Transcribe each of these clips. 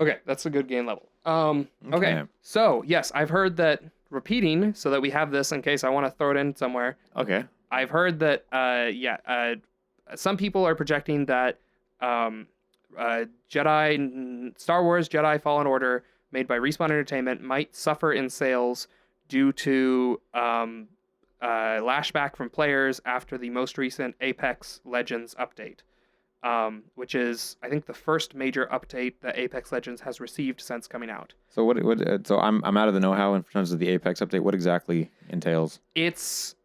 Okay, that's a good gain level. Okay. Okay. So yes, I've heard that repeating so that we have this in case I want to throw it in somewhere. Okay. I've heard that some people are projecting that Star Wars Jedi Fallen Order made by Respawn Entertainment might suffer in sales due to lashback from players after the most recent Apex Legends update. Which is, I think, the first major update that Apex Legends has received since coming out. So what? So I'm out of the know-how in terms of the Apex update. What exactly entails? It's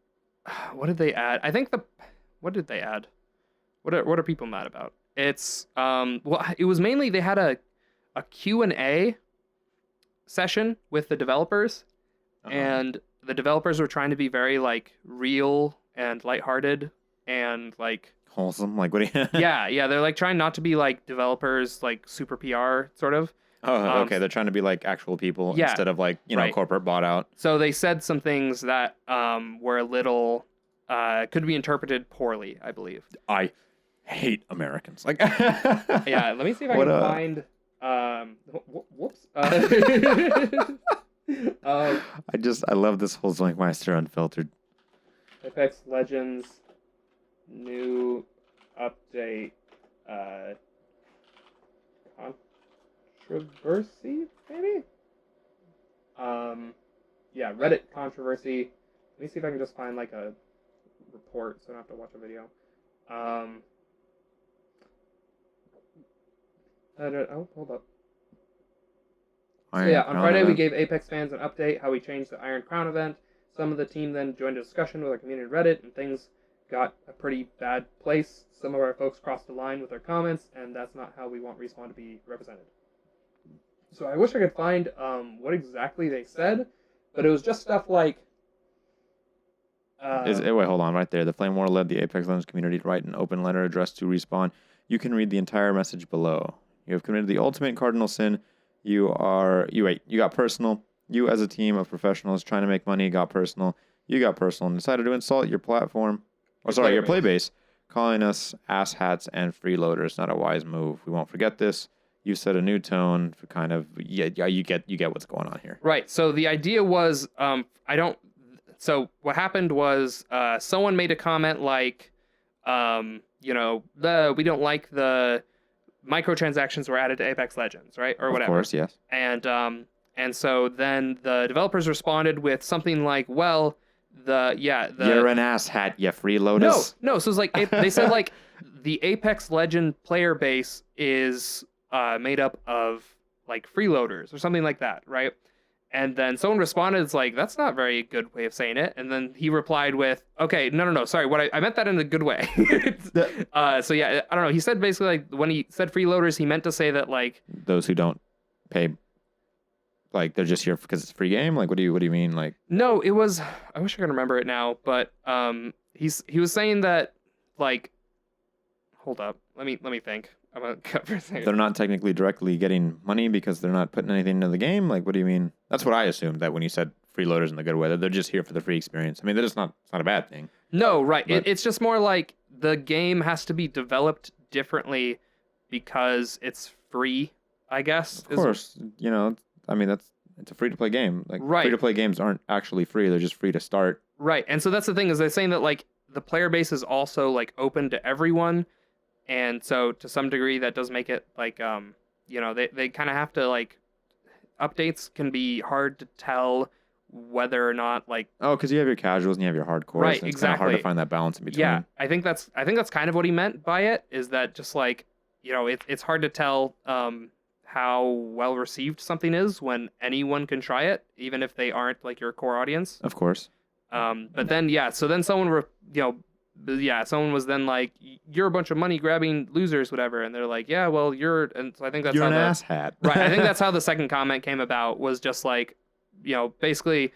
what did they add? What did they add? What are people mad about? It's well, it was mainly they had a Q&A session with the developers, and the developers were trying to be very like real and lighthearted and like wholesome. Like what? Do you... yeah. They're like trying not to be like developers like super PR sort of. Oh, okay. They're trying to be like actual people instead of like corporate bought out. So they said some things that were a little could be interpreted poorly, I believe. I hate Americans. Like yeah. Let me see if I can find. Whoops. I love this whole ZoinkMeister unfiltered. Apex Legends new update controversy, maybe? Yeah, Reddit controversy. Let me see if I can just find like a report so I don't have to watch a video. Hold up. So yeah, on Friday we gave Apex fans an update how we changed the Iron Crown event. Some of the team then joined a discussion with our community Reddit, and things got a pretty bad place. Some of our folks crossed the line with their comments, and that's not how we want Respawn to be represented. So I wish I could find what exactly they said, but it was just stuff like... wait, hold on, right there. The Flame War led the Apex Legends community to write an open letter addressed to Respawn. You can read the entire message below. You have committed the ultimate cardinal sin. You got personal. You as a team of professionals trying to make money got personal. You got personal and decided to insult your platform. Your play base. Calling us asshats and freeloaders. Not a wise move. We won't forget this. You set a new tone for kind of, you get what's going on here. Right. So the idea was, so what happened was someone made a comment like, we don't like the microtransactions were added to Apex Legends, right? Or whatever. Of course, yes. And so then the developers responded with something like, well, you're an asshat, you freeloaders. No. So it's like they said like the Apex Legend player base is made up of like freeloaders or something like that, right? And then someone responded, it's like, that's not a very good way of saying it. And then he replied with, okay, no, sorry, I meant that in a good way. So yeah, I don't know. He said basically like when he said freeloaders, he meant to say that like those who don't pay, like they're just here because it's a free game. Like what do you mean? Like no, it was. I wish I could remember it now, but he was saying that like, hold up, let me think. I'm gonna cut for a second. They're not technically directly getting money because they're not putting anything into the game. Like what do you mean? That's what I assumed that when you said freeloaders in the good way, that they're just here for the free experience. I mean, it's not a bad thing. No, right. It's just more like the game has to be developed differently because it's free, I guess. Of course, it's a free-to-play game. Like free-to-play games aren't actually free; they're just free to start. Right, and so that's the thing is they're saying that like the player base is also like open to everyone, and so to some degree that does make it like they kind of have to like updates can be hard to tell whether or not like because you have your casuals and you have your hardcores. Right, and it's exactly. kind of hard to find that balance in between. Yeah, I think that's kind of what he meant by it is that just like it's hard to tell how well received something is when anyone can try it, even if they aren't like your core audience. Of course. But then so then someone someone was then like, you're a bunch of money grabbing losers, whatever, and they're like, yeah, well and so I think that's you're an asshat. Right. I think that's how the second comment came about was just like, basically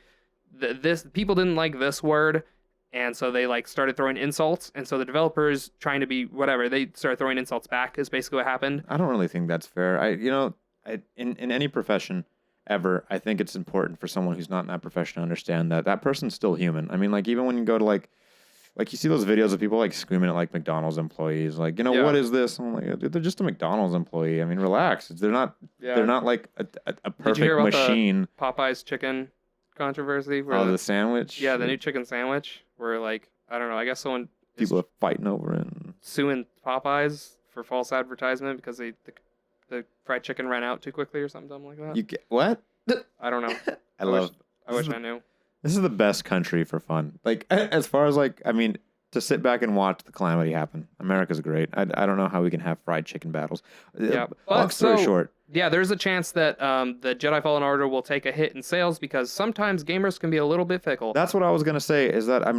this people didn't like this word. And so they like started throwing insults. And so the developers trying to be whatever, they started throwing insults back is basically what happened. I don't really think that's fair. In any profession ever, I think it's important for someone who's not in that profession to understand that person's still human. I mean, like even when you go to like, like you see those videos of people like screaming at like McDonald's employees, like, you know, what is this? I'm like, dude, they're just a McDonald's employee. I mean, relax. They're not like a perfect Did you hear about machine. The Popeye's chicken controversy? Where the sandwich? Yeah, the new chicken sandwich. Where like, I don't know. I guess people are fighting over it. Suing Popeyes for false advertisement because the fried chicken ran out too quickly or something like that. You get what? I don't know. I wish I knew. This is the best country for fun. Like, as far as like, I mean, to sit back and watch the calamity happen. America's great. I don't know how we can have fried chicken battles. Yeah. Long story short. Yeah, there's a chance that the Jedi Fallen Order will take a hit in sales because sometimes gamers can be a little bit fickle. That's what I was going to say, is that I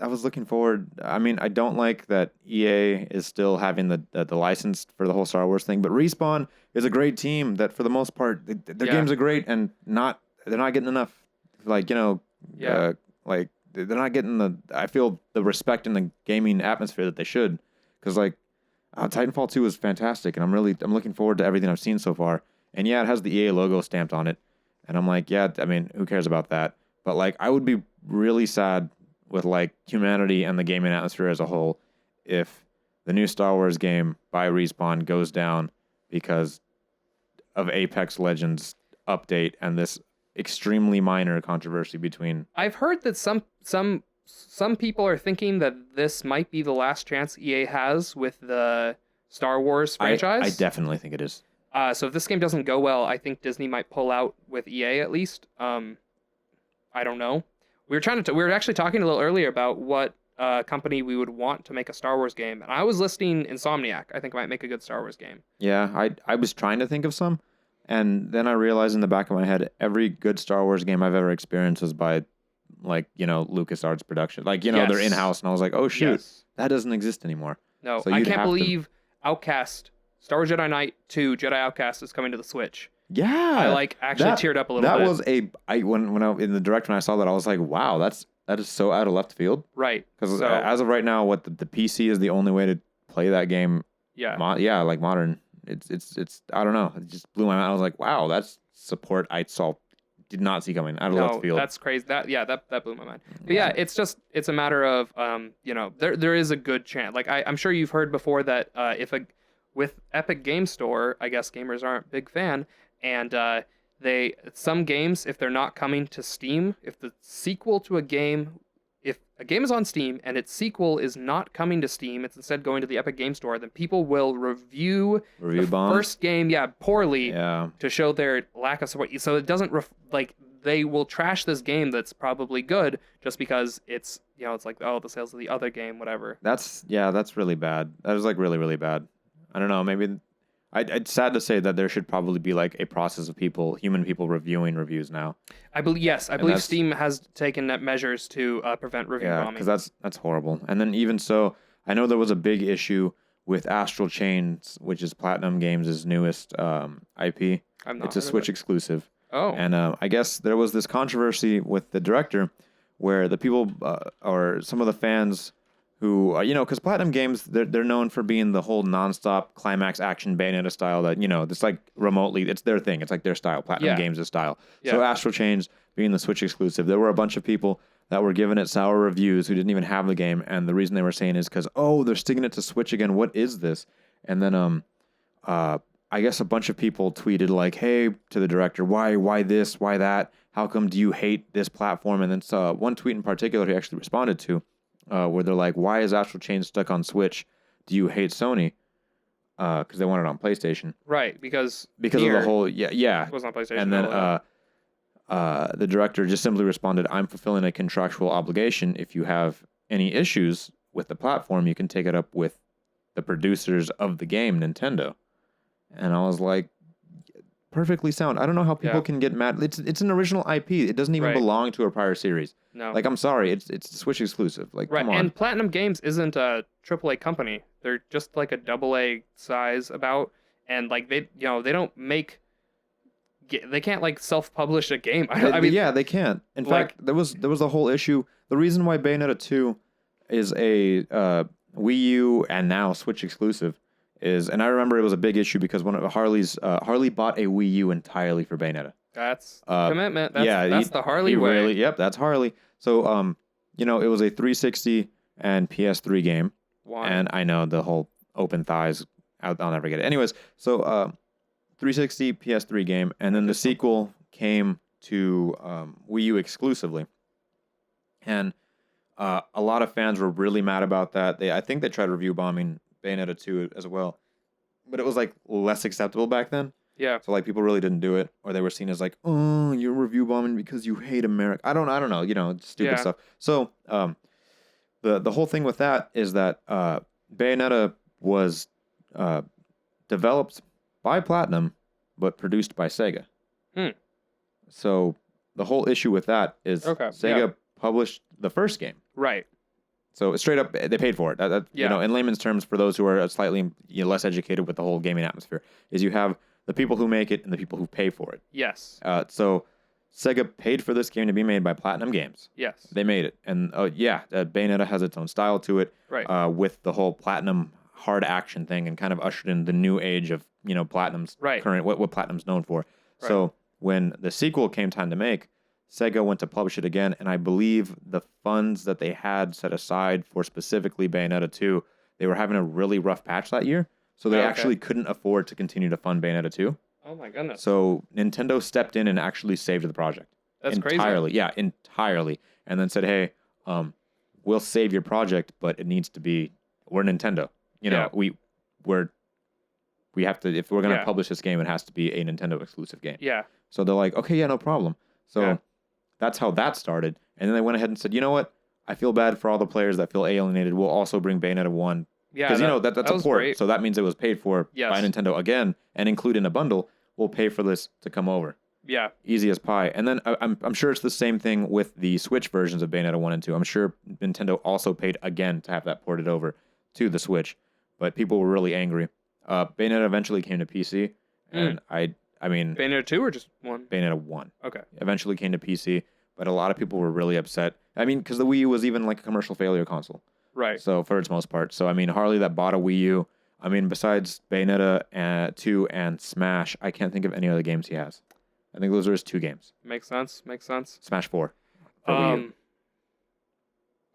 was looking forward. I mean, I don't like that EA is still having the license for the whole Star Wars thing, but Respawn is a great team that for the most part, their games are great and they're not getting enough, like, you know, like they're not getting I feel the respect in the gaming atmosphere that they should, because like Titanfall 2 is fantastic and I'm looking forward to everything I've seen so far. And yeah, it has the EA logo stamped on it, and I'm like, yeah, I mean, who cares about that? But like, I would be really sad with like humanity and the gaming atmosphere as a whole if the new Star Wars game by Respawn goes down because of Apex Legends update and this extremely minor controversy between. I've heard that some people are thinking that this might be the last chance EA has with the Star Wars franchise. I definitely think it is. So if this game doesn't go well, I think Disney might pull out with EA at least. I don't know. We were actually talking a little earlier about what company we would want to make a Star Wars game, and I was listing Insomniac. I think might make a good Star Wars game. Yeah, I was trying to think of some, and then I realized in the back of my head, every good Star Wars game I've ever experienced was by, like, you know, LucasArts production. Like, you know, they're in-house, and I was like, oh shoot, that doesn't exist anymore. No, so I can't believe Outcast, Star Wars Jedi Knight 2, Jedi Outcast is coming to the Switch. Yeah, I like actually teared up a little bit. That was when I in the direct when I saw that, I was like, wow, that is so out of left field. Right. Because as of right now, what the PC is the only way to play that game. Yeah. Like modern. It's I don't know. It just blew my mind. I was like, wow, that's support I did not see coming out of left field. That's crazy. That blew my mind. But yeah, it's a matter of you know, there is a good chance. Like I'm sure you've heard before that with Epic Game Store, I guess gamers aren't a big fan, and some games, if they're not coming to Steam, if the sequel to a game, if a game is on Steam and its sequel is not coming to Steam, it's instead going to the Epic Game Store, then people will review the first game, poorly, to show their lack of support. So it doesn't they will trash this game that's probably good just because it's, you know, it's like, oh, the sales of the other game, whatever. That's really bad. That is like really, really bad. I don't know. Maybe it's sad to say that there should probably be like a process of human people reviewing reviews now. I believe Steam has taken measures to prevent review bombing. Yeah, because that's horrible. And then even so, I know there was a big issue with Astral Chains, which is Platinum Games' newest IP. It's a Switch exclusive. Oh. And I guess there was this controversy with the director where the people or some of the fans who, you know, because Platinum Games, they're known for being the whole nonstop climax action Bayonetta style that, you know, it's like remotely, it's their thing. It's like their style, Platinum Games' style. Yeah. So Astral Chains being the Switch exclusive, there were a bunch of people that were giving it sour reviews who didn't even have the game. And the reason they were saying is because, oh, they're sticking it to Switch again. What is this? And then I guess a bunch of people tweeted like, hey, to the director, why this, why that? How come do you hate this platform? And then one tweet in particular he actually responded to, where they're like, why is Astral Chain stuck on Switch? Do you hate Sony? Because they want it on PlayStation. Right, because of the whole, yeah. It was on PlayStation. And then the director just simply responded, I'm fulfilling a contractual obligation. If you have any issues with the platform, you can take it up with the producers of the game, Nintendo. And I was like, perfectly sound. I don't know how people can get mad. It's an original IP. It doesn't even belong to a prior series. No. Like, I'm sorry. It's Switch exclusive. Like, come on. And Platinum Games isn't a AAA company. They're just like a AA size about. And like they don't make. They can't like self-publish a game. I mean, yeah, they can't. In fact, there was a whole issue. The reason why Bayonetta 2 is a Wii U and now Switch exclusive is, and I remember it was a big issue because one of Harley bought a Wii U entirely for Bayonetta. That's commitment. That's the Harley way. Really, yep, that's Harley. So, you know, it was a 360 and PS3 game. Why? And I know the whole open thighs, I'll never get it. Anyways, so 360 PS3 game, and then the sequel came to Wii U exclusively. And a lot of fans were really mad about that. I think they tried review bombing Bayonetta 2 as well, but it was like less acceptable back then. Yeah. So like people really didn't do it, or they were seen as like, oh, you're review bombing because you hate America. I don't know, stupid stuff. So the whole thing with that is that Bayonetta was developed by Platinum, but produced by Sega. So the whole issue with that is Sega published the first game. Right. So straight up, they paid for it. You know, in layman's terms, for those who are slightly less educated with the whole gaming atmosphere, is you have the people who make it and the people who pay for it. Yes. So Sega paid for this game to be made by Platinum Games. Yes. They made it. And Bayonetta has its own style to it. Right. With the whole Platinum hard action thing, and kind of ushered in the new age of, Platinum's current, what Platinum's known for. Right. So when the sequel came time to make, Sega went to publish it again, and I believe the funds that they had set aside for specifically Bayonetta 2, they were having a really rough patch that year, so they actually couldn't afford to continue to fund Bayonetta 2. Oh my goodness. So Nintendo stepped in and actually saved the project. That's entirely. crazy. Yeah, entirely. And then said, hey, we'll save your project, but it needs to be, we're Nintendo. We have to, if we're going to publish this game, it has to be a Nintendo exclusive game. Yeah. So they're like, okay, no problem. So that's how that started. And then they went ahead and said, you know what? I feel bad for all the players that feel alienated. We'll also bring Bayonetta 1. Yeah. Because, that's a port. Great. So that means it was paid for by Nintendo again and included in a bundle. We'll pay for this to come over. Yeah. Easy as pie. And then I'm sure it's the same thing with the Switch versions of Bayonetta 1 and 2. I'm sure Nintendo also paid again to have that ported over to the Switch. But people were really angry. Bayonetta eventually came to PC. And I mean... Bayonetta 2 or just 1? Bayonetta 1. Okay. Eventually came to PC, but a lot of people were really upset. I mean, because the Wii U was even like a commercial failure console. Right. So, for its most part. So, I mean, Harley that bought a Wii U, I mean, besides Bayonetta 2 and Smash, I can't think of any other games he has. I think those are his 2 games. Makes sense. Smash 4 for Wii U.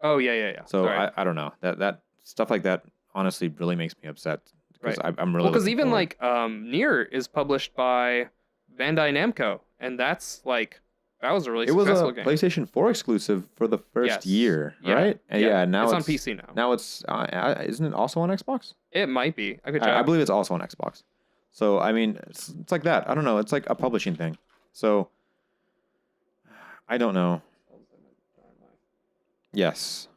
Oh, yeah. So, I don't know. That stuff like that honestly really makes me upset. Because I'm really because even like Nier is published by Bandai Namco, and that's like that was a really successful game. It was a PlayStation 4 exclusive for the first year, right? And now it's on PC now. Now it's isn't it also on Xbox? It might be. I could check. I believe it's also on Xbox. So I mean, it's like that. I don't know. It's like a publishing thing. So I don't know. Yes.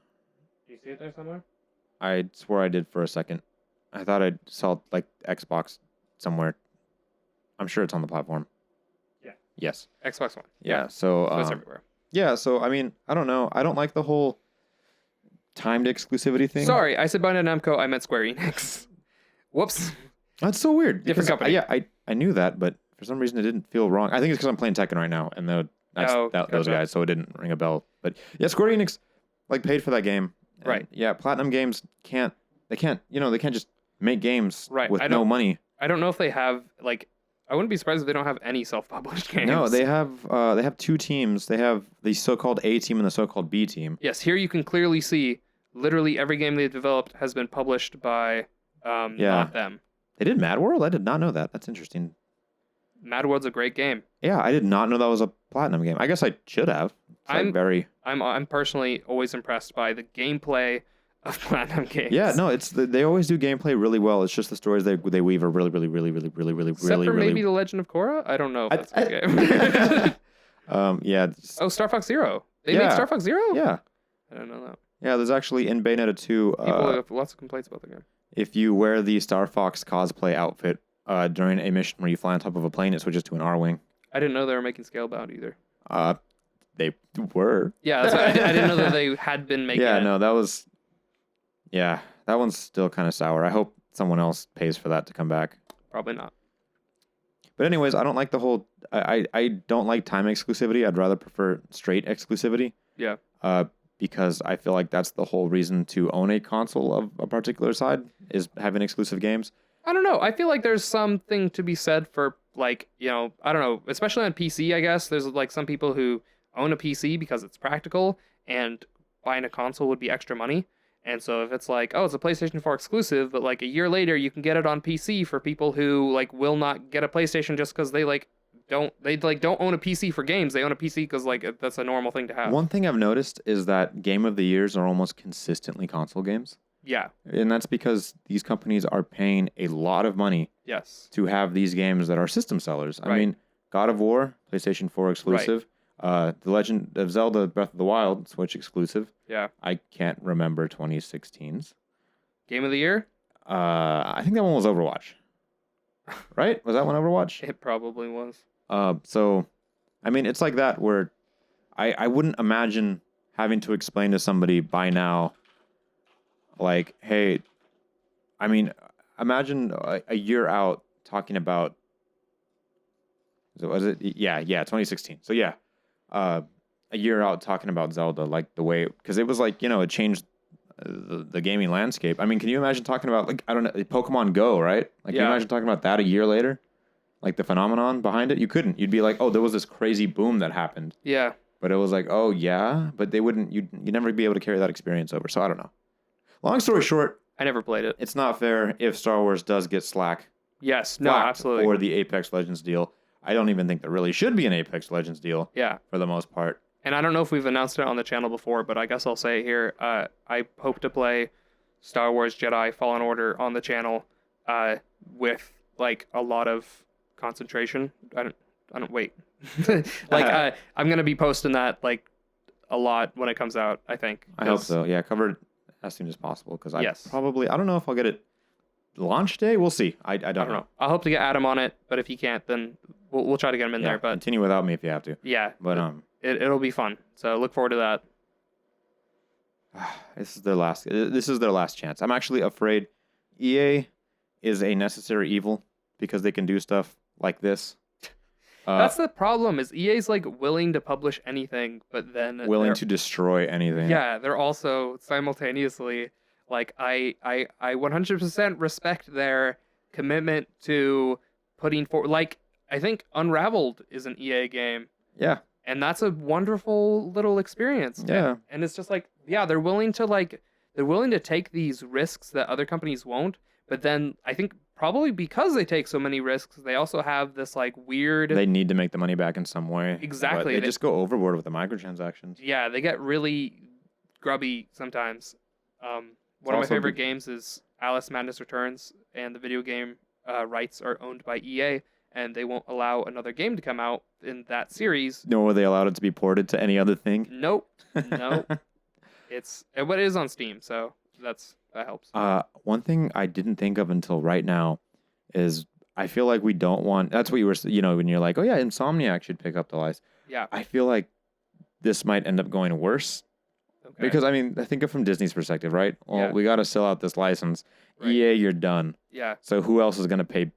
Do you see it there somewhere? I swore I did for a second. I thought I saw like Xbox somewhere. I'm sure it's on the platform. Yeah. Yes. Xbox One. Yeah. So it's everywhere. Yeah. So I mean, I don't know. I don't like the whole timed exclusivity thing. Sorry, I said Bandai Namco. I meant Square Enix. Whoops. That's so weird. Different company. Yeah, I knew that, but for some reason it didn't feel wrong. I think it's because I'm playing Tekken right now, and those guys, so it didn't ring a bell. But yeah, Square Enix like paid for that game. And, right. Yeah, Platinum Games can't just make games with no money. I don't know if they have like. I wouldn't be surprised if they don't have any self-published games. No, they have 2 teams. They have the so-called A team and the so-called B team. Yes, here you can clearly see literally every game they've developed has been published by not them. They did Mad World? I did not know that. That's interesting. Mad World's a great game. Yeah, I did not know that was a Platinum game. I guess I should have. I'm personally always impressed by the gameplay of Platinum games. Yeah, no, they always do gameplay really well. It's just the stories they weave are really Except for maybe The Legend of Korra? I don't know if that's a good game. Yeah. Star Fox Zero. They made Star Fox Zero? Yeah. I don't know that. Yeah, there's actually in Bayonetta 2... People have lots of complaints about the game. If you wear the Star Fox cosplay outfit during a mission where you fly on top of a plane, it switches to an R-Wing. I didn't know they were making Scalebound either. They were. Yeah, that's I didn't know that they had been making it. No, that was... Yeah, that one's still kind of sour. I hope someone else pays for that to come back. Probably not. But anyways, I don't like the whole... I don't like time exclusivity. I'd rather prefer straight exclusivity. Yeah. Because I feel like that's the whole reason to own a console of a particular side, is having exclusive games. I don't know. I feel like there's something to be said for, like, I don't know, especially on PC, I guess. There's, like, some people who own a PC because it's practical, and buying a console would be extra money. And so if it's like, oh, it's a PlayStation 4 exclusive, but like a year later you can get it on PC for people who like will not get a PlayStation just because they don't own a PC for games. They own a PC because like that's a normal thing to have. One thing I've noticed is that Game of the Years are almost consistently console games. Yeah. And that's because these companies are paying a lot of money to have these games that are system sellers. I mean, God of War, PlayStation 4 exclusive. The Legend of Zelda Breath of the Wild, Switch exclusive. Yeah. I can't remember 2016's. Game of the Year? I think that one was Overwatch. Right? Was that one Overwatch? It probably was. So, I mean, it's like that where I wouldn't imagine having to explain to somebody by now, like, hey, I mean, imagine a year out talking about, was it? Yeah, 2016. So, yeah. A year out talking about Zelda, like the way, because it was like, it changed the gaming landscape. I mean, can you imagine talking about, like, I don't know, Pokemon Go, right? Like, can you imagine talking about that a year later? Like the phenomenon behind it? You couldn't. You'd be like, oh, there was this crazy boom that happened. Yeah. But it was like, oh, yeah. But they wouldn't, you'd never be able to carry that experience over. So I don't know. Long story short. I never played it. It's not fair if Star Wars does get slack. Yes. No, absolutely. For the Apex Legends deal. I don't even think there really should be an Apex Legends deal. Yeah. For the most part. And I don't know if we've announced it on the channel before, but I guess I'll say it here. I hope to play Star Wars Jedi Fallen Order on the channel with like a lot of concentration. I don't wait. I'm going to be posting that like a lot when it comes out, I think. I hope so. Yeah, cover it as soon as possible because I don't know if I'll get it launch day. We'll see. I don't know. I'll hope to get Adam on it, but if he can't, then we'll try to get him in there. But continue without me if you have to. Yeah. But it'll be fun. So look forward to that. This is their last chance. I'm actually afraid EA is a necessary evil because they can do stuff like this. That's the problem. Is EA's like willing to publish anything, but then willing to destroy anything. Yeah, they're also simultaneously like I 100% respect their commitment to putting forward. Like I think Unraveled is an EA game. Yeah. And that's a wonderful little experience. Yeah. And it's just like, yeah, they're willing to take these risks that other companies won't. But then I think probably because they take so many risks, they also have this like weird... They need to make the money back in some way. Exactly. They just go overboard with the microtransactions. Yeah, they get really grubby sometimes. One of my favorite games is Alice Madness Returns, and the video game rights are owned by EA. And they won't allow another game to come out in that series. Nor will they allow it to be ported to any other thing. Nope. It's what it is on Steam, so that helps. One thing I didn't think of until right now is I feel like we don't want. That's what you were, when you're like, oh yeah, Insomniac should pick up the license. Yeah. I feel like this might end up going worse. Okay. Because I mean, I think of from Disney's perspective, right? Well, we got to sell out this license. Right. EA, you're done. Yeah. So who else is going to pay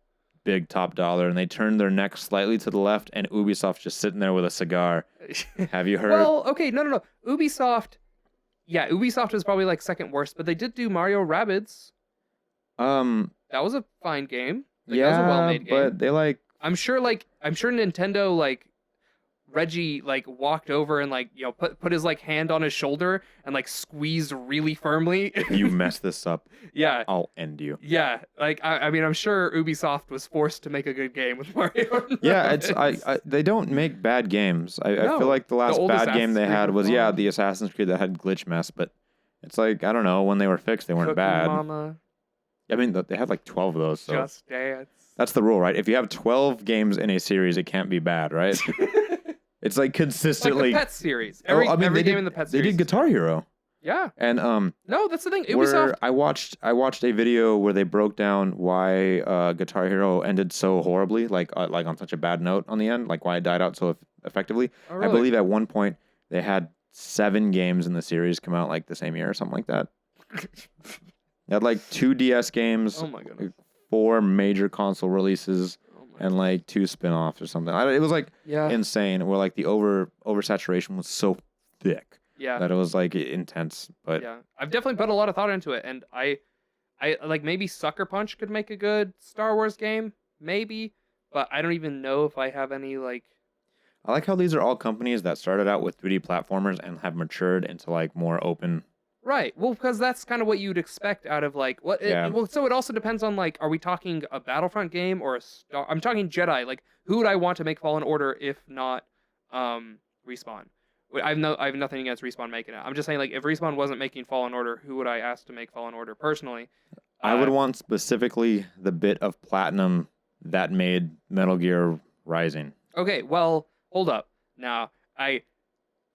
big top dollar? And they turn their neck slightly to the left, and Ubisoft's just sitting there with a cigar. Have you heard? Well, okay, no. Ubisoft is probably like second worst, but they did do Mario Rabbids. That was a fine game. That was a well-made game. But they like. I'm sure Nintendo like Reggie like walked over and like put his like hand on his shoulder and like squeezed really firmly. You mess this up. Yeah, I'll end you. Yeah, like I mean, I'm sure Ubisoft was forced to make a good game with Mario. Yeah, they don't make bad games. I feel like the last bad game they had was the Assassin's Creed that had glitch mess, but it's like I don't know, when they were fixed they weren't bad. Mama. I mean, they had like 12 of those. So Just Dance. That's the rule, right? If you have 12 games in a series, it can't be bad, right? It's like consistently. Like the Pet series. Every game in the Pet series. They did Guitar Hero. Yeah. And no, that's the thing. Ubisoft. I watched a video where they broke down why Guitar Hero ended so horribly, like on such a bad note on the end, like why it died out so effectively. Oh, really? I believe at one point they had 7 games in the series come out like the same year or something like that. They had like 2 DS games. Oh my goodness. Like 4 major console releases. And like 2 spin-offs or something. It was like insane. Where like the oversaturation was so thick that it was like intense. But yeah, I've definitely put a lot of thought into it, and I like maybe Sucker Punch could make a good Star Wars game, maybe, but I don't even know if I have any like. I like how these are all companies that started out with 3D platformers and have matured into like more open Right. Well, because that's kind of what you'd expect out of like what. Well, so it also depends on like, are we talking a Battlefront game or a Star? I'm talking Jedi. Like, who would I want to make Fallen Order if not Respawn? I have nothing against Respawn making it. I'm just saying like, if Respawn wasn't making Fallen Order, who would I ask to make Fallen Order personally? I would want specifically the bit of platinum that made Metal Gear Rising. Okay, well, hold up. Now,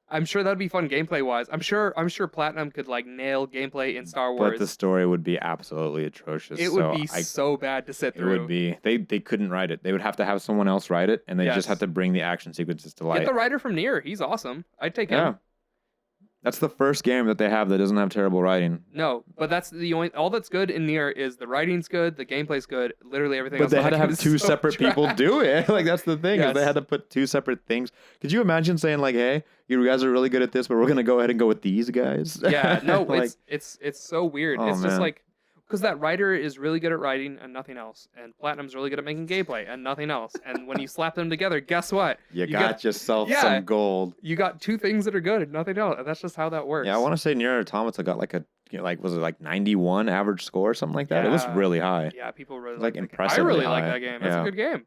I'm sure that'd be fun gameplay wise. I'm sure Platinum could like nail gameplay in Star Wars. But the story would be absolutely atrocious. It would be so bad to sit through. It would be. They couldn't write it. They would have to have someone else write it, and they just have to bring the action sequences to life. Get the writer from Nier. He's awesome. I'd take him. That's the first game that they have that doesn't have terrible writing. No, but that's the only. All that's good in Nier is the writing's good, the gameplay's good, literally everything. But else they had to have two separate people do it. Like that's the thing. Is they had to put two separate things. Could you imagine saying like, "Hey, you guys are really good at this, but we're gonna go ahead and go with these guys"? Yeah, no, like, it's so weird. It's just like. Because that writer is really good at writing and nothing else, and Platinum's really good at making gameplay and nothing else. And when you slap them together, guess what? You got yourself some gold. You got two things that are good and nothing else. And that's just how that works. Yeah, I want to say Nier Automata got like a was it like 91 average score or something like that? Yeah. It was really high. Yeah, people really like impressively I really high. like that game. It's a good game.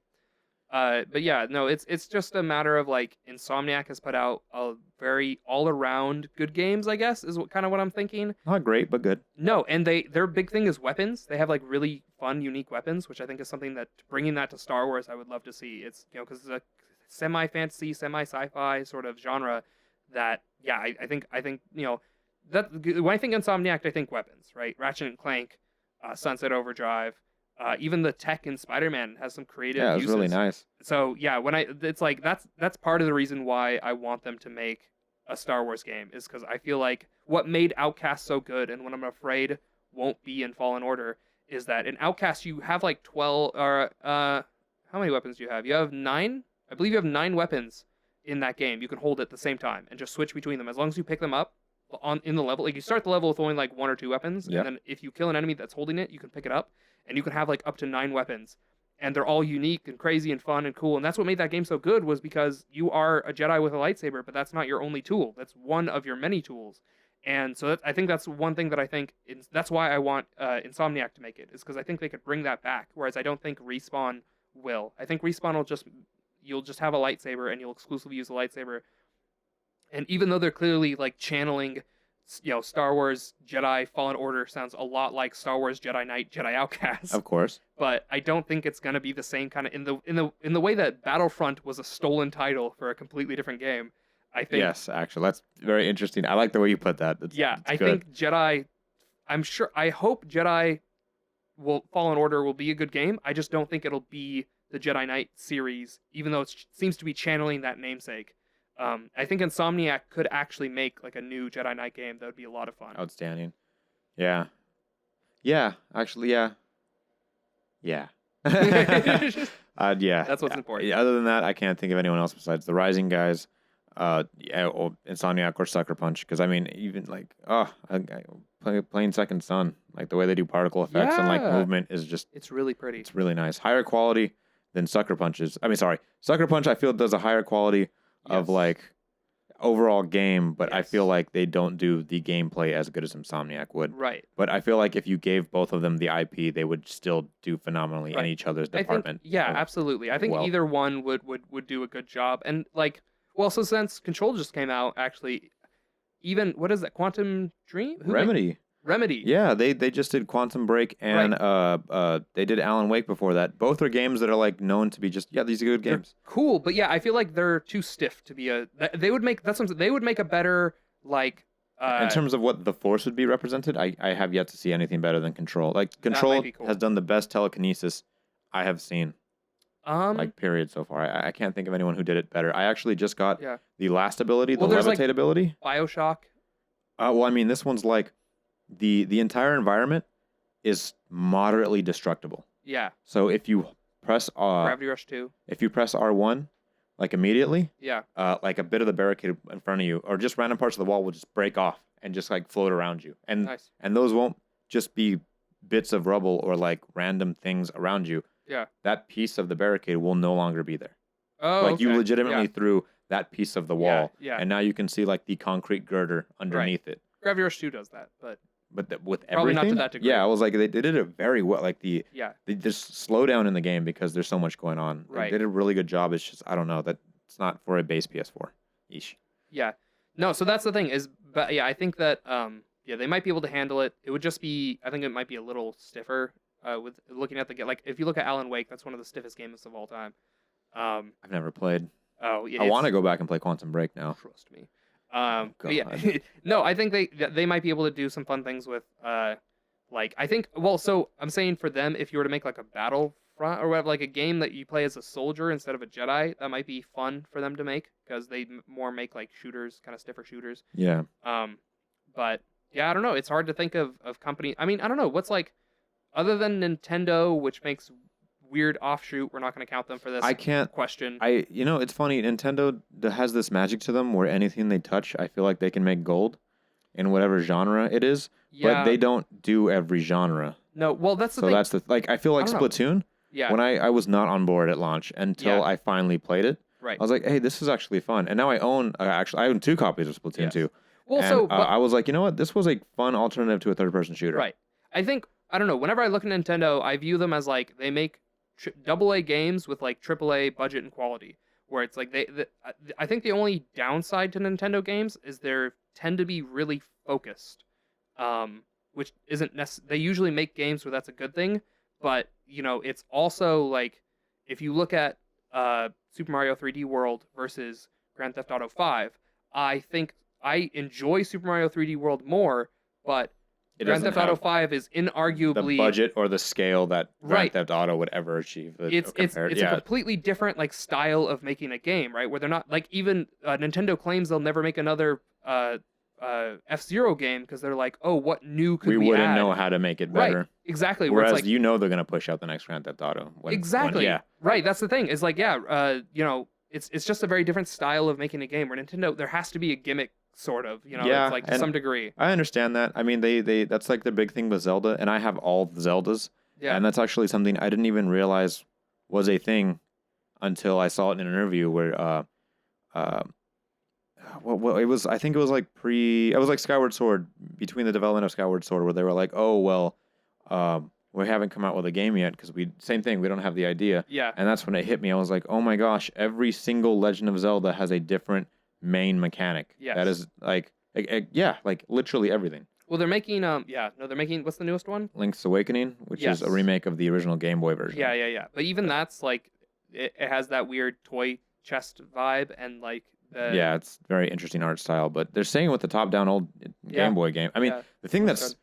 But yeah, no, it's just a matter of like Insomniac has put out a very all around good games, I guess, is kind of what I'm thinking. Not great, but good. No, and their big thing is weapons. They have like really fun, unique weapons, which I think is something that bringing that to Star Wars, I would love to see. It's because it's a semi-fantasy, semi-sci-fi sort of genre that I think that when I think Insomniac, I think weapons, right? Ratchet and Clank, Sunset Overdrive. Even the tech in Spider-Man has some creative uses. Yeah, it's really nice. So yeah, it's like that's part of the reason why I want them to make a Star Wars game is because I feel like what made Outcast so good and what I'm afraid won't be in Fallen Order is that in Outcast you have like 12 or how many weapons do you have? You have 9? I believe you have 9 weapons in that game. You can hold at the same time and just switch between them as long as you pick them up in the level. Like you start the level with only like 1 or 2 weapons, and then if you kill an enemy that's holding it, you can pick it up. And you can have like up to 9 weapons, and they're all unique and crazy and fun and cool. And that's what made that game so good was because you are a Jedi with a lightsaber, but that's not your only tool. That's one of your many tools. And so I think that's one thing that I think that's why I want Insomniac to make it is because I think they could bring that back. Whereas I don't think Respawn will. I think Respawn you'll just have a lightsaber and you'll exclusively use a lightsaber. And even though they're clearly like channeling. Star Wars Jedi Fallen Order sounds a lot like Star Wars Jedi Knight Jedi Outcast. Of course. But I don't think it's gonna be the same kind of in the way that Battlefront was a stolen title for a completely different game. I think. Yes, actually, that's very interesting. I like the way you put that. I think Jedi. I hope Jedi Fallen Order will be a good game. I just don't think it'll be the Jedi Knight series, even though it seems to be channeling that namesake. I think Insomniac could actually make like a new Jedi Knight game that would be a lot of fun. Outstanding. Yeah. Yeah, actually, yeah. Yeah. Yeah. That's what's important. Other than that, I can't think of anyone else besides the Rising guys, or Insomniac or Sucker Punch. Because I mean, even like, playing Second Son, like the way they do particle effects and like movement is just—it's really pretty. It's really nice. Higher quality than Sucker Punch's. I mean, sorry, Sucker Punch I feel does a higher quality of like overall game, but I feel like they don't do the gameplay as good as Insomniac would. Right. But I feel like if you gave both of them the IP, they would still do phenomenally in each other's department. Absolutely. I think either one would do a good job. And like, well, so since Control just came out, actually, even what is that? Quantum Dream? Remedy. Yeah, they just did Quantum Break and they did Alan Wake before that. Both are games that are like known to be just these are good games. They're cool, but I feel like they're too stiff to be they would make a better like in terms of what the Force would be represented. I have yet to see anything better than Control. Like Control has done the best telekinesis I have seen. Like period so far. I can't think of anyone who did it better. I actually just got the last ability, the levitate ability. BioShock. Well, I mean, this one's like the entire environment is moderately destructible. Yeah. So if you press Gravity Rush 2. If you press R1, like immediately, yeah. Like a bit of the barricade in front of you, or just random parts of the wall will just break off and just like float around you. And those won't just be bits of rubble or like random things around you. Yeah. That piece of the barricade will no longer be there. Oh, like you legitimately threw that piece of the wall. Yeah. And now you can see like the concrete girder underneath it. Gravity Rush 2 does that, but with probably everything, not to that degree. yeah, I was like, they did it very well. Like they just slow down in the game because there's so much going on. Right. They did a really good job. It's just, I don't know, that it's not for a base PS4. Yeesh. Yeah. No, so that's the thing is, but yeah, I think that they might be able to handle it. It would just be, I think it might be a little stiffer with looking at the game. Like if you look at Alan Wake, that's one of the stiffest games of all time. I've never played. Oh, yeah. I want to go back and play Quantum Break now. Trust me. But yeah, no, I think they might be able to do some fun things with like I think. Well, so I'm saying for them, if you were to make like a Battlefront or whatever, like a game that you play as a soldier instead of a Jedi, that might be fun for them to make because they more make like shooters, kind of stiffer shooters. Yeah. But yeah, I don't know. It's hard to think of company. I mean, I don't know what's like other than Nintendo, which makes weird offshoot. We're not going to count them for this. I can't question. It's funny. Nintendo has this magic to them where anything they touch, I feel like they can make gold in whatever genre it is. Yeah. But they don't do every genre. No, well, that's the thing. So that's like I feel like Splatoon. Yeah. When I was not on board at launch until I finally played it. Right. I was like, hey, this is actually fun. And now I own I own 2 copies of Splatoon 2. Well, and, I was like, you know what? This was a fun alternative to a third-person shooter. Right. I think I don't know. Whenever I look at Nintendo, I view them as like they make AA games with like AAA budget and quality. Where it's like I think the only downside to Nintendo games is they tend to be really focused, which isn't necessary. They usually make games where that's a good thing, but you know it's also like if you look at Super Mario 3D World versus Grand Theft Auto 5, I think I enjoy Super Mario 3D World more, but Grand Theft Auto 5 is inarguably the budget or the scale that Grand Theft Auto would ever achieve. It's a completely different like style of making a game, right? Where they're not like even Nintendo claims they'll never make another F-Zero game because they're like, oh, what new could we wouldn't add? know how to make it better. Right, exactly. Whereas where it's like, they're going to push out the next Grand Theft Auto. Right, that's the thing. It's like, it's just a very different style of making a game. Where Nintendo, there has to be a gimmick. Sort of, it's like to some degree. I understand that. I mean, they that's like the big thing with Zelda, and I have all the Zeldas, and that's actually something I didn't even realize was a thing until I saw it in an interview where, it was. I think it was like it was like Skyward Sword, between the development of Skyward Sword, where they were like, oh well, we haven't come out with a game yet because same thing, we don't have the idea. Yeah. And that's when it hit me. I was like, oh my gosh, every single Legend of Zelda has a different main mechanic. Yes. That is like literally everything. Well, they're making they're making what's the newest one? Link's Awakening, which is a remake of the original Game Boy version. Yeah. But even that's like it has that weird toy chest vibe and like it's very interesting art style, but they're saying with the top-down old Game Boy game. I mean, the thing that's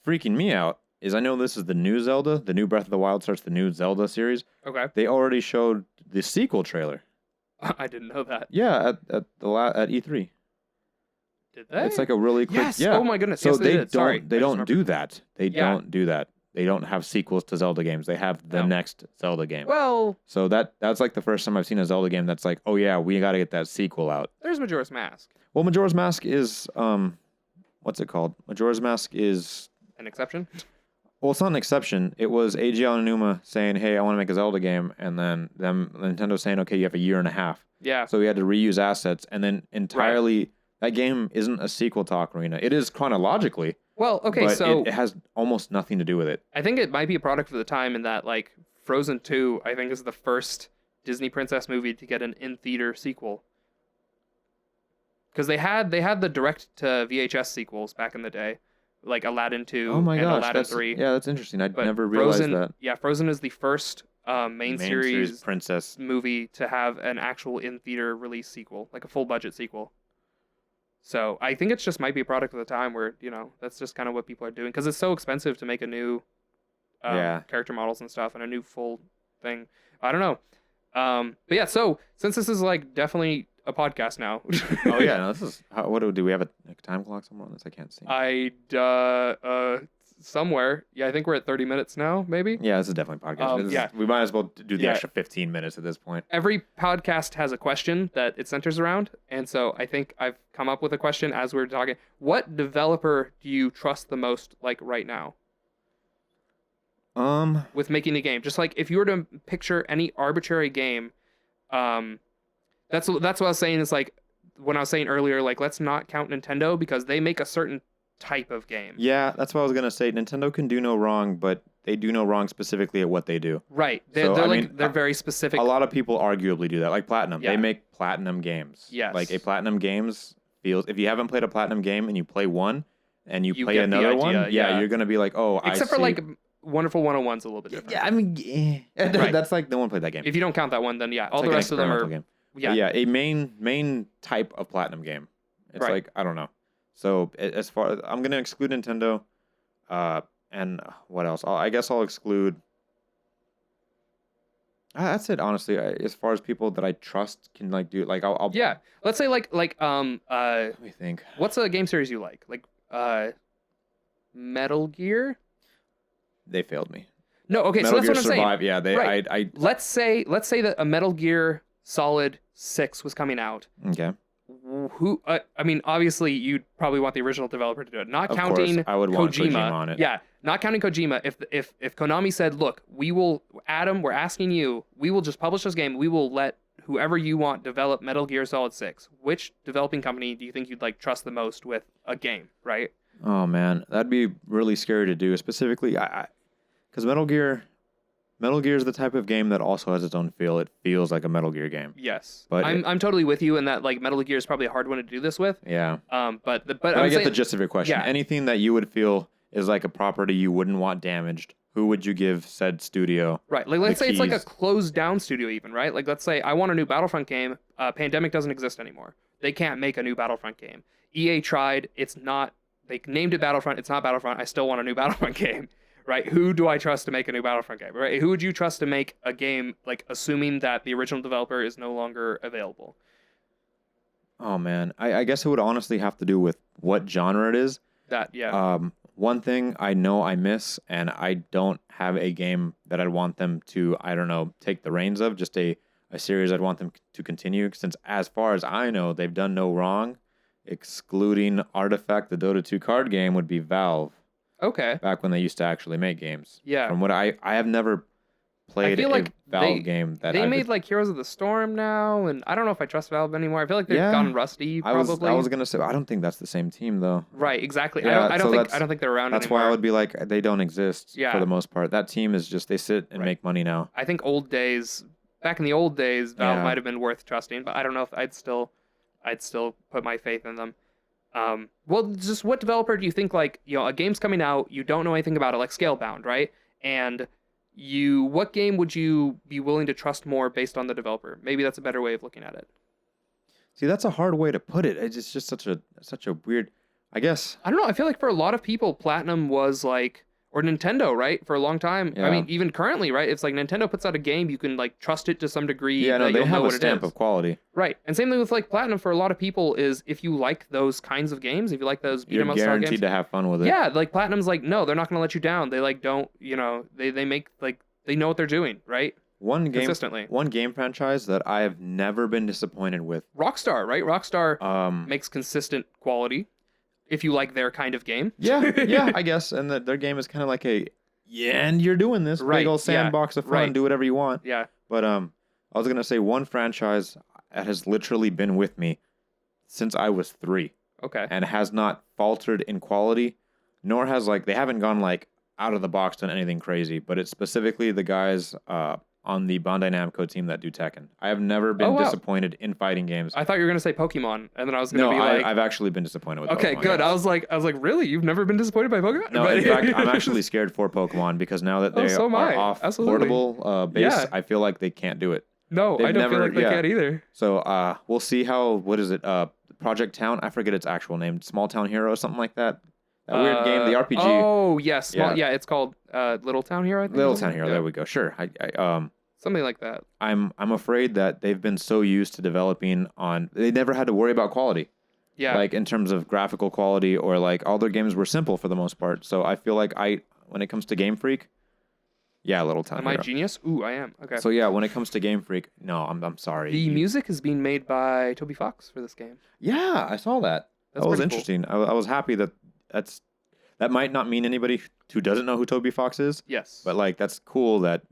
freaking me out is I know this is the new Zelda, the new Breath of the Wild starts the new Zelda series. Okay. They already showed the sequel trailer. I didn't know that. Yeah, at E3. Did they? It's like a really quick. Yes. Yeah. Oh my goodness. So yes, they did. Sorry. don't. They don't do that. They don't do that. They don't have sequels to Zelda games. They have the next Zelda game. Well. So that's like the first time I've seen a Zelda game that's like, oh yeah, we got to get that sequel out. There's Majora's Mask. Well, Majora's Mask is what's it called? Majora's Mask is an exception. Well, it's not an exception. It was Eiji Aonuma saying, hey, I want to make a Zelda game, and then Nintendo saying, okay, you have a year and a half. Yeah. So we had to reuse assets, and then entirely that game isn't a sequel to Ocarina. It is chronologically. Well, okay, but so it has almost nothing to do with it. I think it might be a product of the time in that like Frozen 2, I think is the first Disney princess movie to get an in-theater sequel. Because they had the direct to VHS sequels back in the day. Like Aladdin 2 and Aladdin 3. Yeah, that's interesting. I'd never realized that. Yeah, Frozen is the first main series princess movie to have an actual in-theater release sequel, like a full-budget sequel. So I think it just might be a product of the time where, that's just kind of what people are doing. Because it's so expensive to make a new character models and stuff and a new full thing. I don't know. But yeah, so since this is like definitely a podcast now. Oh yeah, no, this is what do we have a time clock somewhere on this? I can't see. Somewhere. Yeah, I think we're at 30 minutes now, maybe. Yeah, this is definitely a podcast. We might as well do the extra 15 minutes at this point. Every podcast has a question that it centers around, and so I think I've come up with a question as we're talking. What developer do you trust the most, like right now? With making a game, just like if you were to picture any arbitrary game, that's what I was saying. Is like when I was saying earlier, like let's not count Nintendo because they make a certain type of game. Yeah, that's what I was gonna say. Nintendo can do no wrong, but they do no wrong specifically at what they do. Right. They're very specific. A lot of people arguably do that. Like Platinum, Yeah. they make Platinum games. Yes. Like a Platinum games feels. If you haven't played a Platinum game and you play one, and you play get the another idea, one, yeah. you're gonna be like, oh, Except for like Wonderful 101's a little bit different. Yeah, I mean, Right. that's like no one played that game. If you don't count that one, then yeah, all It's the like an rest of them are. experimental game. Yeah. But yeah, a main type of Platinum game. It's Right. like I don't know. So as far as I'm gonna exclude Nintendo, and what else? I guess I'll exclude. That's it, honestly. As far as people that I trust can like do like I'll Yeah. Let's say like let me think. what's a game series you like? Like Metal Gear? They failed me. No, okay, Metal so Gear that's what I'm Survive, saying. yeah, they Right. I Let's say that a Metal Gear Solid 6 was coming out. okay. Who I mean, obviously you'd probably want the original developer to do it. Not Of counting course, I would want Kojima on it. Yeah, not counting Kojima. If Konami said, "Look, we will Adam, we're asking you, we will just publish this game. We will let whoever you want develop Metal Gear Solid 6." Which developing company do you think you'd like trust the most with a game, right? Oh man, that'd be really scary to do. Specifically, because Metal Gear is the type of game that also has its own feel. It feels like a Metal Gear game. Yes, But I'm totally with you in that. Like Metal Gear is probably a hard one to do this with. Yeah. But I I'm get saying, the gist of your question. yeah. Anything that you would feel is like a property you wouldn't want damaged, who would you give said studio? Right. Like let's the say it's like a keys? closed down studio even, right? Like let's say I want a new Battlefront game. Pandemic doesn't exist anymore. They can't make a new Battlefront game. EA tried. It's not. They named it Battlefront. It's not Battlefront. I still want a new Battlefront game. Right? Who do I trust to make a new Battlefront game? Right? Who would you trust to make a game, like assuming that the original developer is no longer available? Oh man, I guess it would honestly have to do with what genre it is. That yeah. One thing I know I miss, and I don't have a game that I'd want them to, I don't know, take the reins of, just a series I'd want them to continue, since as far as I know, they've done no wrong, excluding Artifact, the Dota 2 card game, would be Valve. Okay. Back when they used to actually make games. Yeah. From what I have never played feel a like Valve game that they I've made like Heroes of the Storm now, and I don't know if I trust Valve anymore. I feel like they've Yeah. gone rusty. Probably. I was gonna say I don't think that's the same team though. Right. Exactly. Yeah, I so don't think they're around That's anymore. why I would be like they don't exist Yeah. for the most part. That team is just they sit and Right. make money now. I think back in the old days, Valve Yeah. might have been worth trusting, but I don't know if I'd still put my faith in them. Well, just what developer do you think, like, a game's coming out, you don't know anything about it, like Scalebound, right? And what game would you be willing to trust more based on the developer? Maybe that's a better way of looking at it. See, that's a hard way to put it. It's just such a weird. I guess. I don't know. I feel like for a lot of people, Platinum was like, or Nintendo, right? For a long time. Yeah. I mean, even currently, right? It's like Nintendo puts out a game, you can like trust it to some degree. Yeah, no, that they you'll know have a what it stamp is. of quality. Right. And same thing with like Platinum for a lot of people is if you like those kinds of games, if you like those beat 'em You're up style guaranteed games. to have fun with it. Yeah, like Platinum's like, no, they're not going to let you down. They like don't, they make like, they know what they're doing, right? One Consistently. game franchise that I have never been disappointed with. Rockstar, right? Rockstar Makes makes consistent quality if you like their kind of game. yeah, I guess. And their game is kind of like and you're doing this Right, big old sandbox of fun, right. do whatever you want. Yeah. But I was gonna say one franchise that has literally been with me since I was 3 Okay. and has not faltered in quality, nor has they haven't gone out of the box done anything crazy. But it's specifically the guys on the Bandai Namco team that do Tekken. I have never been wow. disappointed in fighting games. I thought you were gonna say Pokemon, and then I was gonna be like, I've actually been disappointed with okay, Pokemon good. games. I was like, really? You've never been disappointed by Pokemon? No, in fact, I'm actually scared for Pokemon because now that they so am are I. off Absolutely. portable base, Yeah. I feel like they can't do it. No, They've I don't feel never- like they yeah. can either. So we'll see how, what is it, Project Town? I forget its actual name. Small Town Hero, something like that. That weird game, the RPG. Oh, yes. Yeah. Yeah, it's called Little Town Hero, I think. Little or Town something? Hero, Yeah. there we go. Sure. Something like that. I'm afraid that they've been so used to developing on, they never had to worry about quality. Yeah. Like in terms of graphical quality or all their games were simple for the most part. So I feel like when it comes to Game Freak, yeah, Little Town Am Hero. I genius? Ooh, I am. Okay. So yeah, when it comes to Game Freak, no, I'm sorry. The music is being made by Toby Fox for this game. Yeah, I saw that. That's That was pretty cool. interesting. I was happy that might not mean anybody who doesn't know who Toby Fox is, Yes. but that's cool that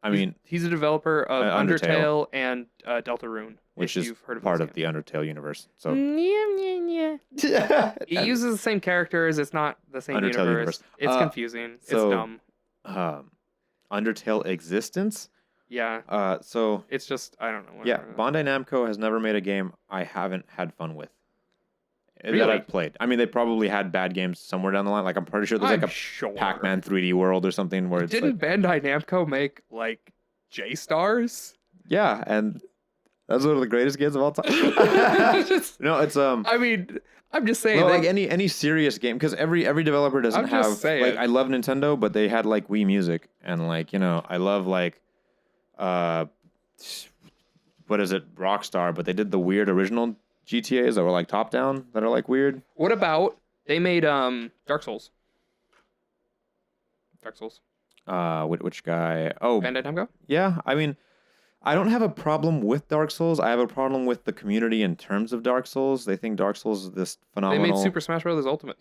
I mean, he's a developer of Undertale. Undertale and Deltarune, which if is you've heard of part those of the Undertale universe. So games. He uses the same characters. It's not the same Undertale universe. It's confusing. so, It's dumb. Undertale existence. Yeah. So It's just, I don't know. yeah, Bandai Namco has never made a game I haven't had fun with. Really? That I've played. I mean, they probably had bad games somewhere down the line. Like I'm pretty sure there's like a Pac-Man 3D world or something where it's Didn't Bandai Namco make like J-Stars? Yeah, and that's one of the greatest games of all time. No, it's I mean, I'm just saying. Well, like any serious game, because every developer doesn't I'm just saying. like. I love Nintendo, but they had like Wii Music, and like I love like, what is it, Rockstar? But they did the weird original GTA's that were like top down that are like weird. What about they made Dark Souls? Dark Souls. Which guy? Oh, Bandai Namco. Yeah, I mean, I don't have a problem with Dark Souls. I have a problem with the community in terms of Dark Souls. They think Dark Souls is this phenomenal. They made Super Smash Bros. Ultimate.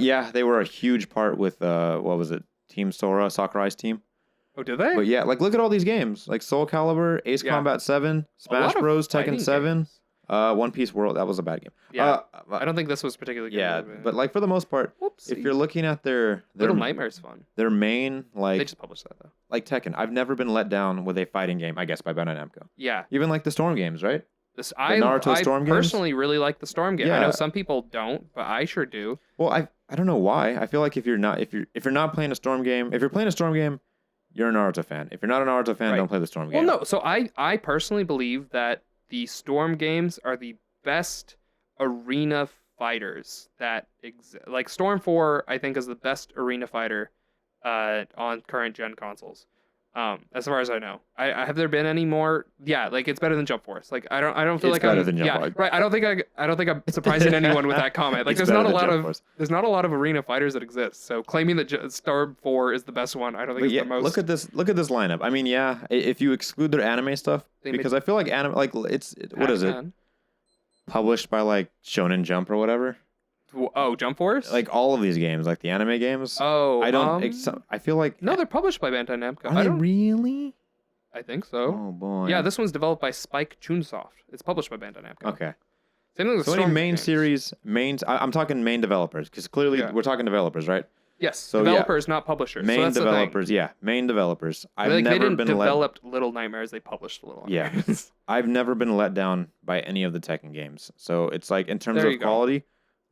Yeah, they were a huge part with what was it? Team Sora, Sakurai's team. Oh, did they? But yeah, like look at all these games, like Soul Calibur, Ace Combat 7, Smash Bros, Tekken 7, games. One Piece World. That was a bad game. Yeah, I don't think this was particularly good. Yeah, but like for the most part, if you're looking at their Little Nightmares fun. Their main They just published that though. Like Tekken, I've never been let down with a fighting game. I guess by Bandai Namco. Yeah. Even like the Storm games, right? I Storm personally really like the Storm game. Yeah. I know some people don't, but I sure do. Well, I don't know why. I feel like if you're not playing a Storm game, if you're playing a Storm game, you're a Naruto fan. If you're not a Naruto fan, don't play the Storm game. Well, no. So I personally believe that the Storm games are the best arena fighters that exist. Like Storm 4, I think is the best arena fighter on current gen consoles. As far as I know, I have there been any more? Yeah, like it's better than Jump Force. Like I don't feel like better than Jump Force. Right. I don't think I'm surprising anyone with that comment. Like there's not a lot of arena fighters that exist. So claiming that Storm 4 is the best one, I don't think it's the most. Look at this lineup. I mean, yeah, if you exclude their anime stuff, because I feel like anime, like what is it? Published by like Shonen Jump or whatever. Oh, Jump Force? Like all of these games, like the anime games. Oh, I don't. I feel like no, they're published by Bandai Namco. Are they really? I think so. Oh boy. Yeah, this one's developed by Spike Chunsoft. It's published by Bandai Namco. Okay. Same thing with so Storm any main games. series, I'm talking main developers because clearly we're talking developers, right? Yes. So developers, not publishers. Main so developers, main developers. They didn't develop Little Nightmares. They published Little Nightmares. Yeah. I've never been let down by any of the Tekken games. So it's like in terms of quality,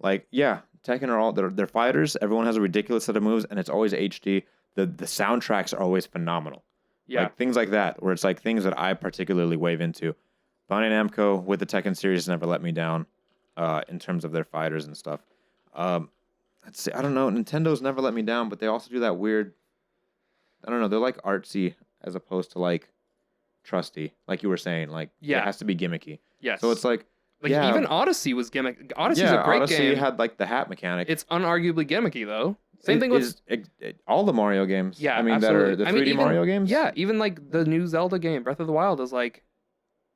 like Tekken are all they're fighters. Everyone has a ridiculous set of moves, and it's always HD. The soundtracks are always phenomenal. Yeah. Like things like that, where it's like things that I particularly wave into. Bandai Namco with the Tekken series never let me down, in terms of their fighters and stuff. Let's see. I don't know. Nintendo's never let me down, but they also do that weird. I don't know. They're like artsy as opposed to like trusty, like you were saying. Like it has to be gimmicky. Yes. So it's like even Odyssey was gimmick. Odyssey's a great Odyssey game. had like the hat mechanic. It's unarguably gimmicky though. Same thing with all the Mario games. Yeah, I mean absolutely. that are the 3D Mario games. Yeah, even like the new Zelda game, Breath of the Wild, is like,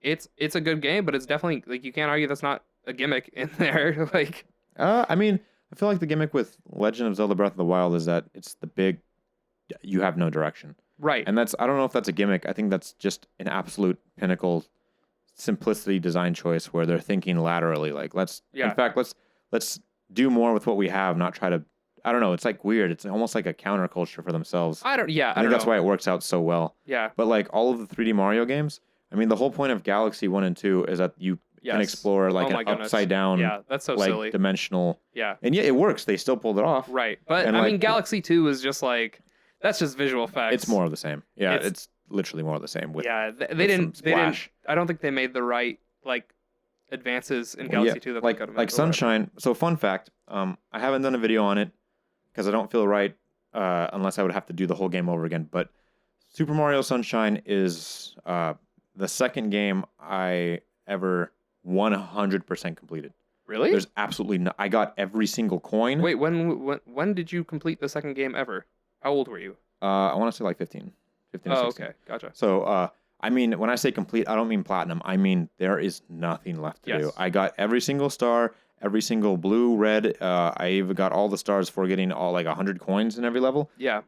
it's a good game, but it's definitely like you can't argue that's not a gimmick in there. Like, I mean, I feel like the gimmick with Legend of Zelda Breath of the Wild is that it's the big, you have no direction. Right. And I don't know if that's a gimmick. I think that's just an absolute pinnacle simplicity design choice where they're thinking laterally. Like in fact, let's do more with what we have, not try to, I don't know. It's like weird. It's almost like a counterculture for themselves. I think that's why it works out so well. Yeah. But like all of the 3D Mario games, I mean, the whole point of Galaxy 1 and 2 is that you can explore like an upside down, that's so like silly, dimensional. Yeah. And it works. They still pulled it off. Right. But I mean, Galaxy 2 is just like, that's just visual effects. It's more of the same. Yeah. It's literally more of the same. They didn't. I don't think they made the right like advances in Galaxy 2 that like Sunshine. So fun fact, I haven't done a video on it because I don't feel right unless I would have to do the whole game over again. But Super Mario Sunshine is the second game I ever 100% completed. Really? There's absolutely no. I got every single coin. Wait, when did you complete the second game ever? How old were you? I want to say like 15 or 16. Okay, gotcha. So, I mean, when I say complete, I don't mean platinum. I mean there is nothing left to do. I got every single star, every single blue, red. I even got all the stars for getting all like 100 coins in every level. Yeah.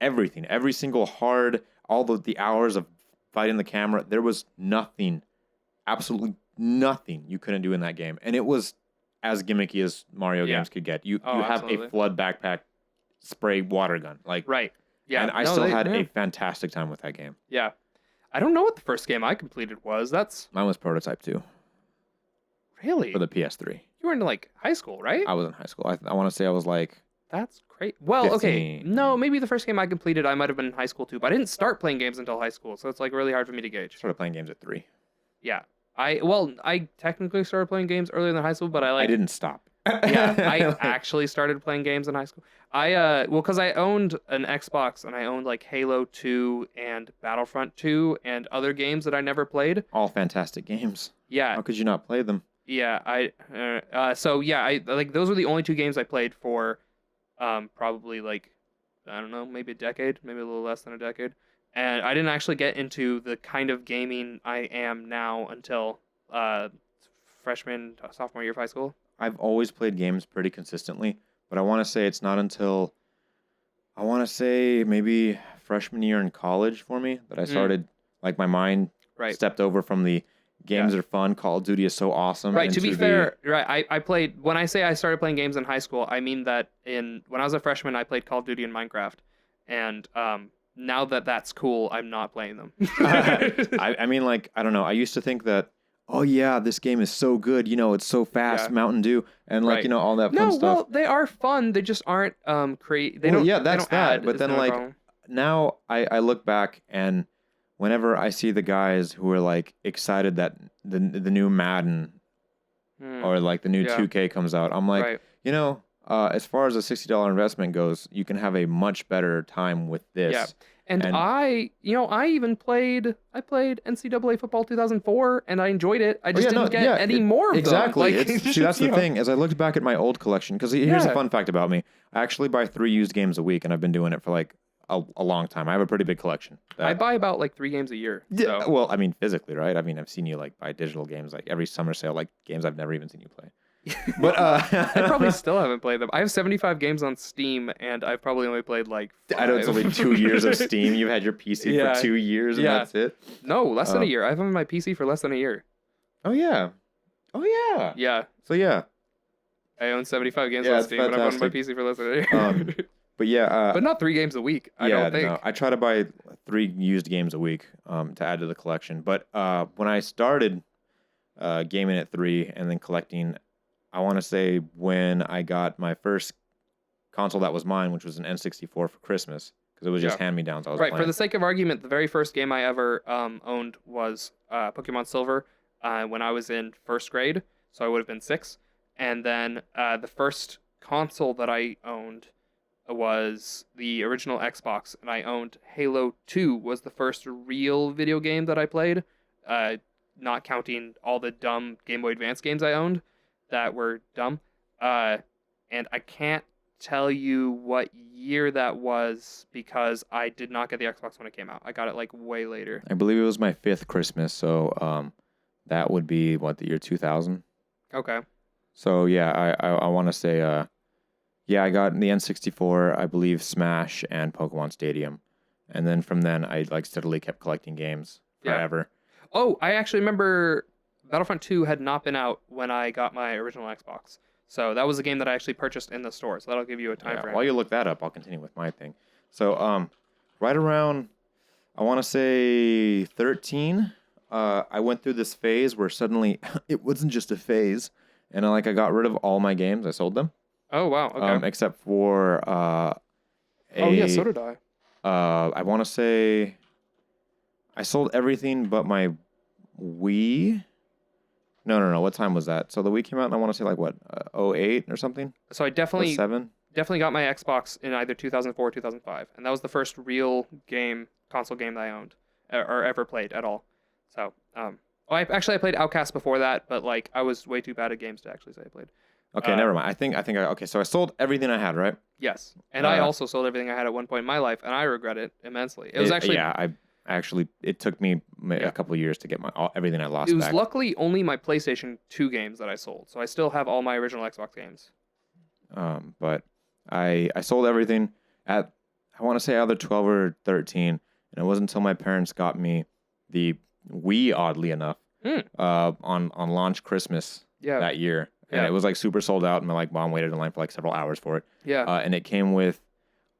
Everything, every single hard. all the hours of fighting the camera, there was nothing, absolutely nothing you couldn't do in that game. And it was as gimmicky as Mario games could get. You have absolutely. a flood backpack spray water gun. Like, right. Yeah. And I still had a fantastic time with that game. Yeah. I don't know what the first game I completed was. Mine was Prototype 2. Really? For the PS3. You were in like high school, right? I was in high school. I want to say I was like... That's great. Well, 15. okay. No, maybe the first game I completed, I might have been in high school too. But I didn't start playing games until high school, so it's like really hard for me to gauge. I started playing games at 3. Yeah. I technically started playing games earlier than high school, but I didn't stop. Yeah, I actually started playing games in high school. Because I owned an Xbox and I owned like Halo 2 and Battlefront 2 and other games that I never played. All fantastic games. Yeah. How could you not play them? Yeah, I like those were the only 2 games I played for probably like I don't know, maybe a decade, maybe a little less than a decade. And I didn't actually get into the kind of gaming I am now until sophomore year of high school. I've always played games pretty consistently, but I want to say it's not until maybe freshman year in college for me that I started like my mind stepped over from the games are fun. Call of Duty is so awesome. Right. To be fair, right. I played, when I say I started playing games in high school, I mean that when I was a freshman, I played Call of Duty and Minecraft. And now that that's cool, I'm not playing them. I mean, like, I don't know. I used to think that, oh yeah, this game is so good. You know, it's so fast, Mountain Dew, and like, you know, all that fun stuff. No, well, they are fun. They just aren't But then like now I look back and whenever I see the guys who are like excited that the new Madden or like the new 2K comes out, I'm like, you know, as far as a $60 investment goes, you can have a much better time with this. Yeah. And I played NCAA football 2004 and I enjoyed it. I just didn't get any more of them. Exactly. See, that's the thing. As I looked back at my old collection, because here's a fun fact about me. I actually buy 3 used games a week, and I've been doing it for like a long time. I have a pretty big collection. I buy about like 3 games a year. Yeah. So. Well, I mean, physically, right? I mean, I've seen you like buy digital games like every summer sale, like games I've never even seen you play. But I probably still haven't played them. I have 75 games on Steam, and I've probably only played like 5. I know it's only 2 years of Steam. You've had your PC for 2 years, and that's it. No, less than a year. I've had my PC for less than a year. Oh yeah. Yeah. So yeah. I own 75 games on Steam, but I've owned my PC for less than a year. But yeah, but not 3 games a week. I don't think. No, I try to buy 3 used games a week to add to the collection. But when I started gaming at 3 and then collecting, I want to say when I got my first console that was mine, which was an N64 for Christmas, because it was just hand-me-downs I was playing. For the sake of argument, the very first game I ever owned was Pokemon Silver when I was in 1st grade, so I would have been 6. And then the first console that I owned was the original Xbox, and I owned Halo 2 was the first real video game that I played, not counting all the dumb Game Boy Advance games I owned that were dumb. And I can't tell you what year that was because I did not get the Xbox when it came out. I got it like way later. I believe it was my 5th Christmas, so that would be, the year 2000? Okay. So yeah, I want to say... I got the N64, I believe Smash and Pokemon Stadium. And then from then, I like steadily kept collecting games forever. Yeah. Oh, I actually remember Battlefront 2 had not been out when I got my original Xbox. So that was a game that I actually purchased in the store. So that'll give you a time frame. While you look that up, I'll continue with my thing. So right around, I want to say 13, I went through this phase where suddenly it wasn't just a phase. And I got rid of all my games. I sold them. Oh, wow. Okay. Except for oh, yeah, so did I. I want to say I sold everything but my Wii. No. What time was that? So the Wii came out, and I want to say 08 or something. So I definitely 07? Definitely got my Xbox in either 2004 or 2005, and that was the first real console game that I owned or ever played at all. So I played Outcast before that, but I was way too bad at games to actually say I played. Okay, never mind. I think okay, so I sold everything I had, right? Yes. And I also sold everything I had at one point in my life, and I regret it immensely. It was actually... Yeah, it took me a couple of years to get everything I lost back. It was luckily only my PlayStation 2 games that I sold, so I still have all my original Xbox games. But I sold everything at, I want to say either 12 or 13, And it wasn't until my parents got me the Wii, oddly enough, on launch Christmas that year. And it was like super sold out, and my mom waited in line for like several hours for it. Yeah. And it came with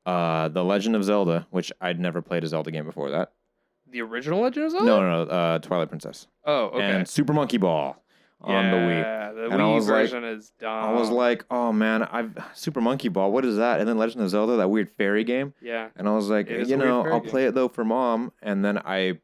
The Legend of Zelda, which I'd never played a Zelda game before that. The original Legend of Zelda? No, Twilight Princess. Oh, okay. And Super Monkey Ball on the Wii. Yeah, the and Wii version is dumb. I was like, oh man, Super Monkey Ball, what is that? And then Legend of Zelda, that weird fairy game. Yeah. And I was like, I'll play it though for mom. And then I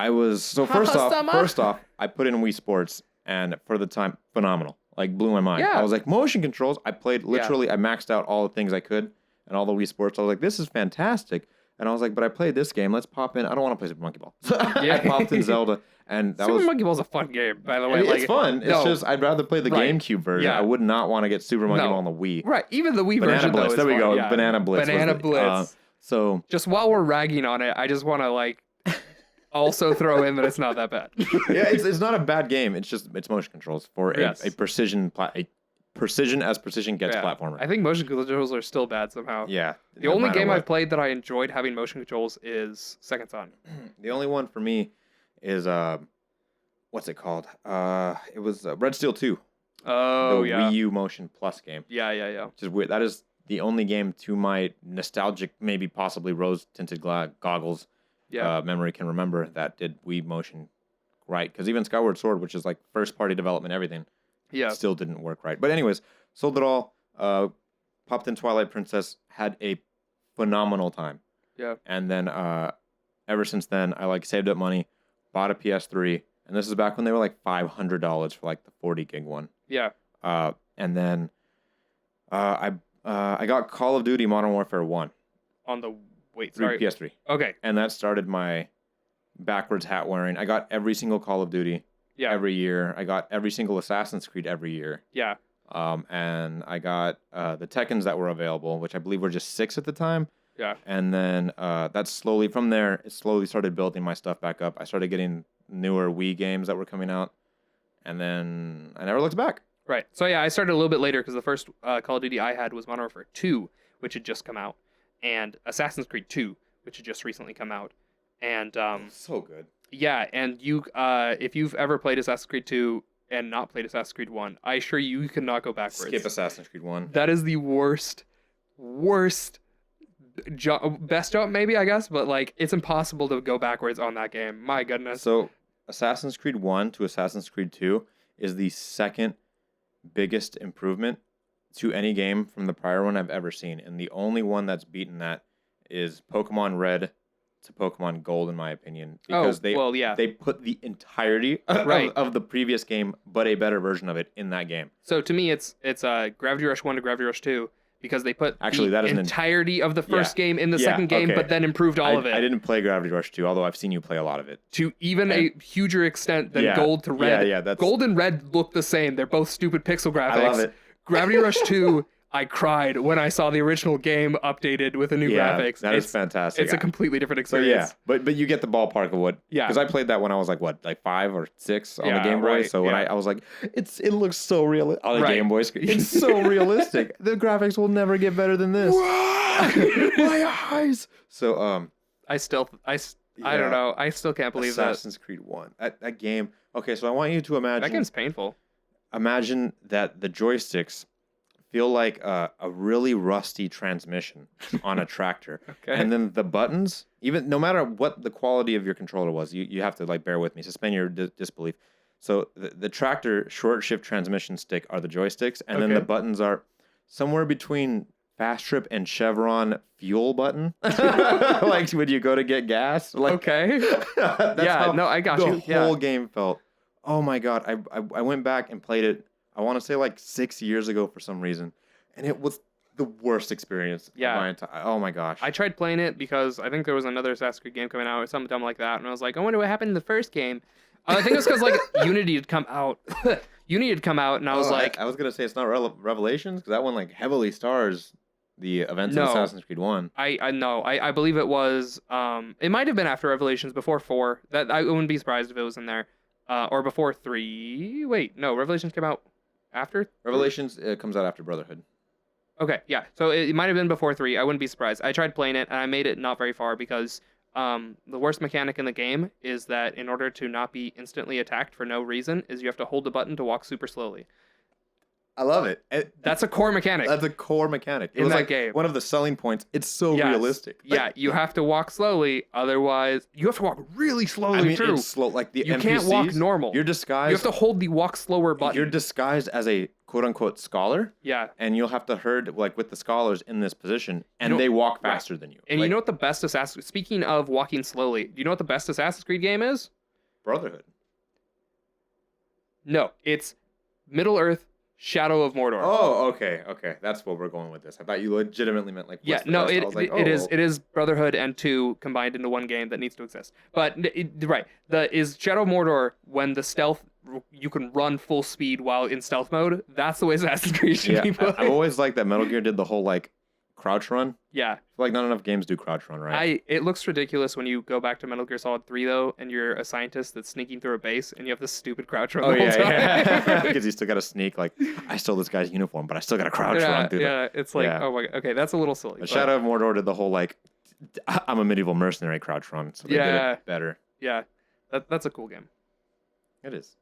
was first off, I put in Wii Sports, and for the time, phenomenal. Like, blew my mind. Yeah. I was like, motion controls. I played literally. I maxed out all the things I could, and all the Wii Sports. I was like, this is fantastic. And I was like, but I played this game. Let's pop in. I don't want to play Super Monkey Ball. I popped in Zelda, and that Super Monkey Ball's a fun game, by the way. It's fun. It's just I'd rather play the GameCube version. Yeah. I would not want to get Super Monkey Ball on the Wii. Right. Even the Wii Banana version. Blitz. There we go. Yeah. Banana Blitz. Banana Blitz. So just while we're ragging on it, I just want to also throw in that it's not that bad. Yeah, it's not a bad game. It's just it's motion controls for a precision as precision gets platformer. I think motion controls are still bad somehow. Yeah. The only game I've played that I enjoyed having motion controls is Second Son. The only one for me is what's it called? It was Red Steel 2. Oh, the Wii U Motion Plus game. Yeah. Which is weird. That is the only game to my nostalgic, maybe possibly rose-tinted goggles memory can remember that did Wii Motion right. Because even Skyward Sword, which is like first-party development, everything, still didn't work right. But anyways, sold it all. Popped in Twilight Princess, had a phenomenal time. Yeah. And then ever since then, I saved up money, bought a PS3, and this is back when they were like $500 for like the 40 gig one. Yeah. And then I got Call of Duty Modern Warfare 1. On the PS3. Okay. And that started my backwards hat wearing. I got every single Call of Duty every year. I got every single Assassin's Creed every year. Yeah. And I got the Tekkens that were available, which I believe were just 6 at the time. Yeah. And then it slowly started building my stuff back up. I started getting newer Wii games that were coming out. And then I never looked back. Right. So yeah, I started a little bit later because the first Call of Duty I had was Modern Warfare 2, which had just come out, and Assassin's Creed 2, which had just recently come out. And so good. Yeah, and you if you've ever played Assassin's Creed 2 and not played Assassin's Creed 1, I assure you cannot go backwards. Skip Assassin's Creed 1. That is the worst best jump maybe, I guess, but it's impossible to go backwards on that game. My goodness. So Assassin's Creed 1 to Assassin's Creed 2 is the second biggest improvement to any game from the prior one I've ever seen. And the only one that's beaten that is Pokemon Red to Pokemon Gold, in my opinion. Because they put the entirety of the previous game, but a better version of it in that game. So to me, it's Gravity Rush 1 to Gravity Rush 2. Because they put the entirety of the first game in the second game, but then improved all of it. I didn't play Gravity Rush 2, although I've seen you play a lot of it. To even a huger extent than Gold to Red. Yeah, Gold and Red look the same. They're both stupid pixel graphics. I love it. Gravity Rush 2, I cried when I saw the original game updated with the new graphics. That is fantastic. It's a completely different experience. So but you get the ballpark of what. Yeah. Because I played that when I was 5 or 6 on the Game Boy. Right, so when I was like, it looks so real on the Game Boy screen. It's so realistic. The graphics will never get better than this. My eyes. So I don't know. I still can't believe Assassin's Creed 1. That game. Okay, so I want you to imagine. That game's painful. Imagine that the joysticks feel like a really rusty transmission on a tractor. Okay. And then the buttons, even no matter what the quality of your controller was, you have to bear with me, suspend your disbelief. So the tractor short shift transmission stick are the joysticks, and then the buttons are somewhere between fast trip and Chevron fuel button. Like when you go to get gas. Okay. I got you. The whole game felt. Oh my God. I went back and played it. I want to say 6 years ago for some reason. And it was the worst experience. Yeah. Oh my gosh. I tried playing it because I think there was another Assassin's Creed game coming out or something dumb like that. And I was like, I wonder what happened in the first game. I think it was because Unity had come out. And I was I was going to say it's not Revelations because that one heavily stars the events of Assassin's Creed 1. I believe it was, it might have been after Revelations, before 4. That I wouldn't be surprised if it was in there. Or before 3. Wait, no, Revelations came out after? Revelations comes out after Brotherhood. Okay, yeah. So it might have been before 3. I wouldn't be surprised. I tried playing it, and I made it not very far because the worst mechanic in the game is that in order to not be instantly attacked for no reason, is you have to hold the button to walk super slowly. I love it. That's a core mechanic. That's a core mechanic. It in was that like game. one of the selling points. It's so realistic. Yeah, you have to walk slowly, otherwise you have to walk really slowly. I mean, too. it's slow. Like the you NPCs, can't walk normal. You're disguised. You have to hold the walk slower button. You're disguised as a quote unquote scholar. Yeah. And you'll have to herd like with the scholars in this position, and they walk faster than you. And you know what the best Assassin's... Speaking of walking slowly, do you know what the best Assassin's Creed game is? Brotherhood. No, it's Middle-earth Shadow of Mordor. Oh, okay. That's what we're going with this. I thought you legitimately meant like. It is Brotherhood and 2 combined into one game that needs to exist. But right, is Shadow of Mordor when the stealth you can run full speed while in stealth mode. That's the way Assassin's Creed should be played. I've always liked that Metal Gear did the whole like crouch run. Yeah. I feel like not enough games do crouch run, right? It looks ridiculous when you go back to Metal Gear Solid 3 though, and you're a scientist that's sneaking through a base, and you have this stupid crouch run the whole time. Yeah. Because you still got to sneak. Like, I stole this guy's uniform, but I still got to crouch run through. Yeah, it's like, oh my god, okay, that's a little silly. But Shadow of Mordor did the whole like, I'm a medieval mercenary crouch run, so they did it better. Yeah, that's a cool game. It is.